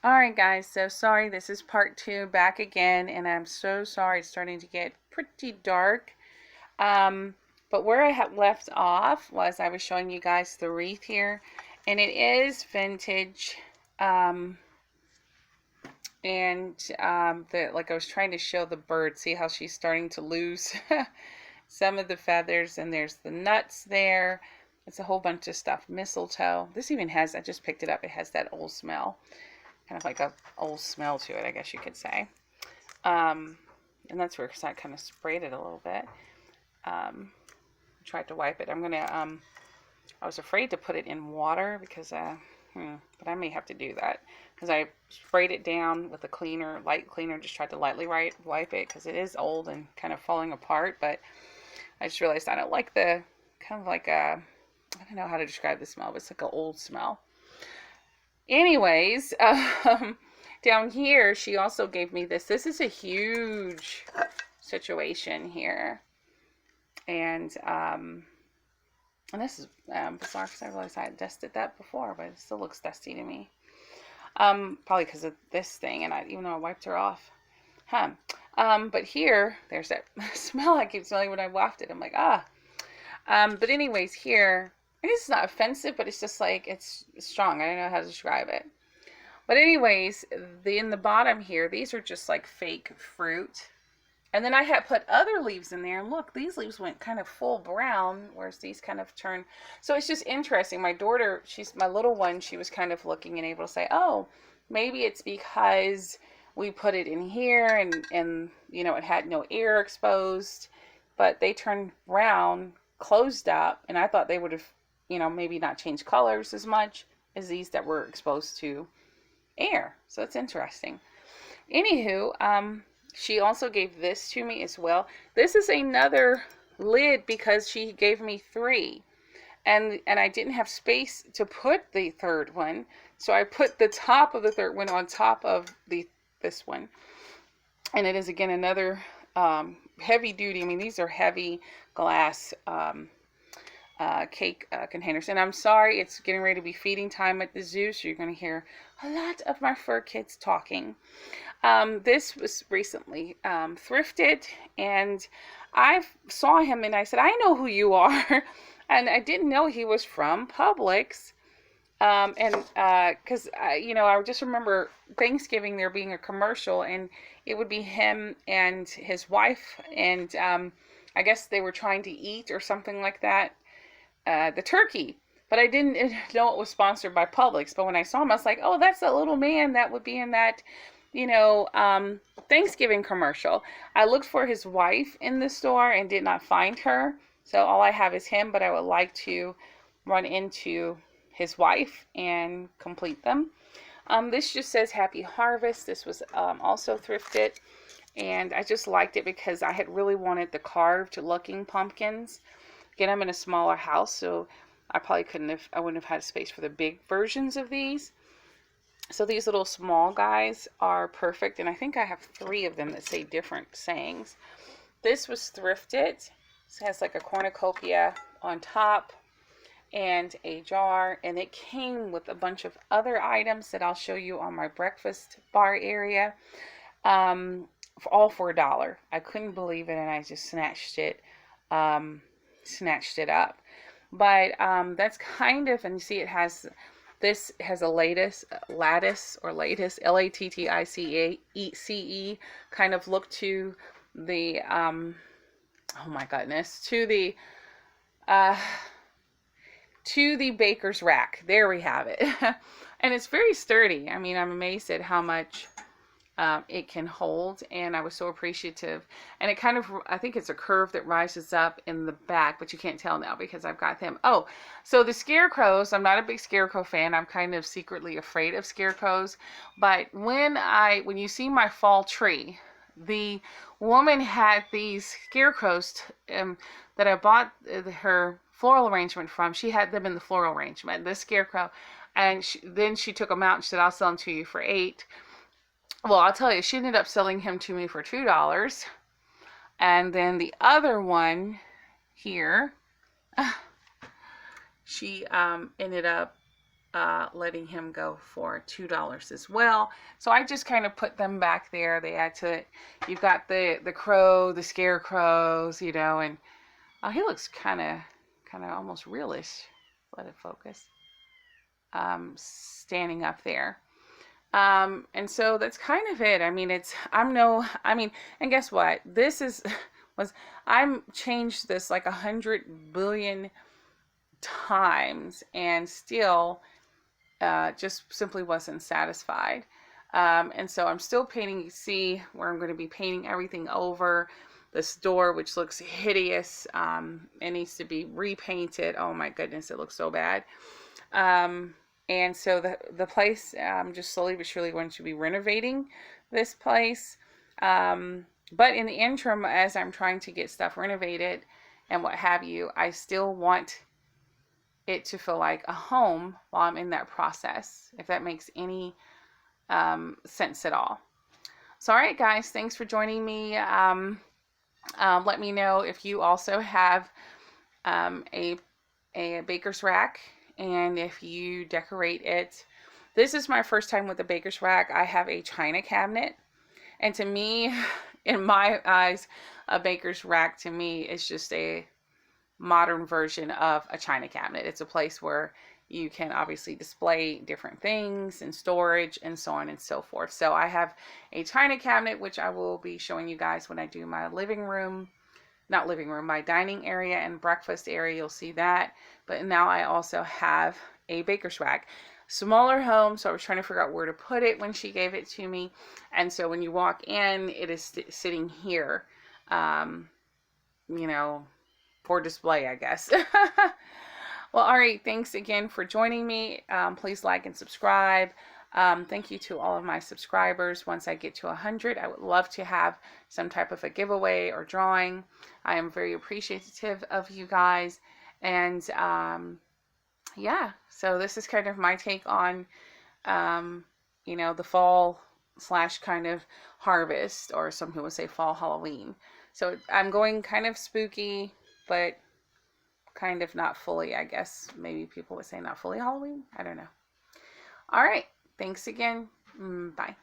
Alright guys, so sorry, this is part two back again, and I'm so sorry it's starting to get pretty dark. Um, but where I had left off was I was showing you guys the wreath here, and it is vintage. Um, like I was trying to show the bird, see how she's starting to lose some of the feathers, and there's the nuts there. It's a whole bunch of stuff. Mistletoe. This even has, I just picked it up, it has that old smell. Kind of like a old smell to it, I guess you could say. Um, and that's where I kind of sprayed it a little bit. Tried to wipe it. I was afraid to put it in water because, but I may have to do that because I sprayed it down with a cleaner, light cleaner, just tried to lightly wipe it because it is old and kind of falling apart. But I just realized I don't like the kind of like a, I don't know how to describe the smell, but it's like an old smell. Anyways, down here, she also gave me this. This is a huge situation here. And this is bizarre because I realized I had dusted that before, but it still looks dusty to me. Probably because of this thing, and even though I wiped her off. But here, there's that smell I keep smelling when I wafted. I'm like, ah. But anyways, here, I guess it's not offensive, but it's just like, it's strong. I don't know how to describe it. But anyways, in the bottom here, these are just like fake fruit. And then I had put other leaves in there. And look, these leaves went kind of full brown, whereas these kind of turn. So it's just interesting. My daughter, she's my little one, she was kind of looking and able to say, oh, maybe it's because we put it in here and it had no air exposed. But they turned brown, closed up, and I thought they would have, maybe not changed colors as much as these that were exposed to air. So it's interesting. Anywho, she also gave this to me as well. This is another lid because she gave me three. And I didn't have space to put the third one. So I put the top of the third one on top of this one. And it is again another heavy duty. I mean, these are heavy glass cake containers. And I'm sorry, it's getting ready to be feeding time at the zoo, so you're going to hear a lot of my fur kids talking. This was recently thrifted, and I saw him and I said, I know who you are. And I didn't know he was from Publix. Because I just remember Thanksgiving there being a commercial, and it would be him and his wife, and I guess they were trying to eat or something like that, the turkey. But I didn't know it was sponsored by Publix. But when I saw him, I was like, oh, that's that little man that would be in that, Thanksgiving commercial. I looked for his wife in the store and did not find her. So all I have is him, but I would like to run into his wife and complete them. This just says Happy Harvest. This was also thrifted, and I just liked it because I had really wanted the carved looking pumpkins. Again, I'm in a smaller house, so I wouldn't have had space for the big versions of these. So these little small guys are perfect, and I think I have three of them that say different sayings. This was thrifted. It has like a cornucopia on top and a jar, and it came with a bunch of other items that I'll show you on my breakfast bar area, for all for $1. I couldn't believe it, and I just snatched it up. But that's kind of, and you see this has a lattice, Lattice kind of look to the, oh my goodness, to the baker's rack. There we have it. And it's very sturdy. I mean, I'm amazed at how much it can hold, and I was so appreciative. And it kind of, I think it's a curve that rises up in the back, but you can't tell now because I've got them. Oh, so the scarecrows, I'm not a big scarecrow fan. I'm kind of secretly afraid of scarecrows. But when you see my fall tree, the woman had these scarecrows that I bought her floral arrangement from. She had them in the floral arrangement, the scarecrow, and then she took them out and she said, I'll sell them to you for $8. Well, I'll tell you, she ended up selling him to me for $2. And then the other one here, she ended up letting him go for $2 as well. So I just kind of put them back there. They add to it. You've got the crow, the scarecrows, you know, and he looks kind of almost realish. Let it focus. Standing up there. And so that's kind of it. I mean, and guess what? This I'm changed this like 100 billion times and still just simply wasn't satisfied. And so I'm still painting. You see where I'm going to be painting everything over. This door, which looks hideous, it needs to be repainted. Oh my goodness, it looks so bad. And so the place, I'm just slowly but surely going to be renovating this place. But in the interim, as I'm trying to get stuff renovated and what have you, I still want it to feel like a home while I'm in that process, if that makes any sense at all. So, all right, guys, thanks for joining me. Let me know if you also have a baker's rack and if you decorate it. This is my first time with the baker's rack. I have a china cabinet, and to me, in my eyes, a baker's rack to me is just a modern version of a china cabinet. It's a place where you can obviously display different things and storage and so on and so forth. So I have a china cabinet, which I will be showing you guys when I do my my dining area and breakfast area. You'll see that. But now I also have a baker's rack. Smaller home, so I was trying to figure out where to put it when she gave it to me. And so when you walk in, it is sitting here, you know, for display, I guess. Well, all right. Thanks again for joining me. Please like and subscribe. Thank you to all of my subscribers. Once I get to 100, I would love to have some type of a giveaway or drawing. I am very appreciative of you guys. And yeah, so this is kind of my take on, you know, the fall / kind of harvest, or some people say fall Halloween. So I'm going kind of spooky, but kind of not fully, I guess. Maybe people would say not fully Halloween. I don't know. All right. Thanks again. Bye.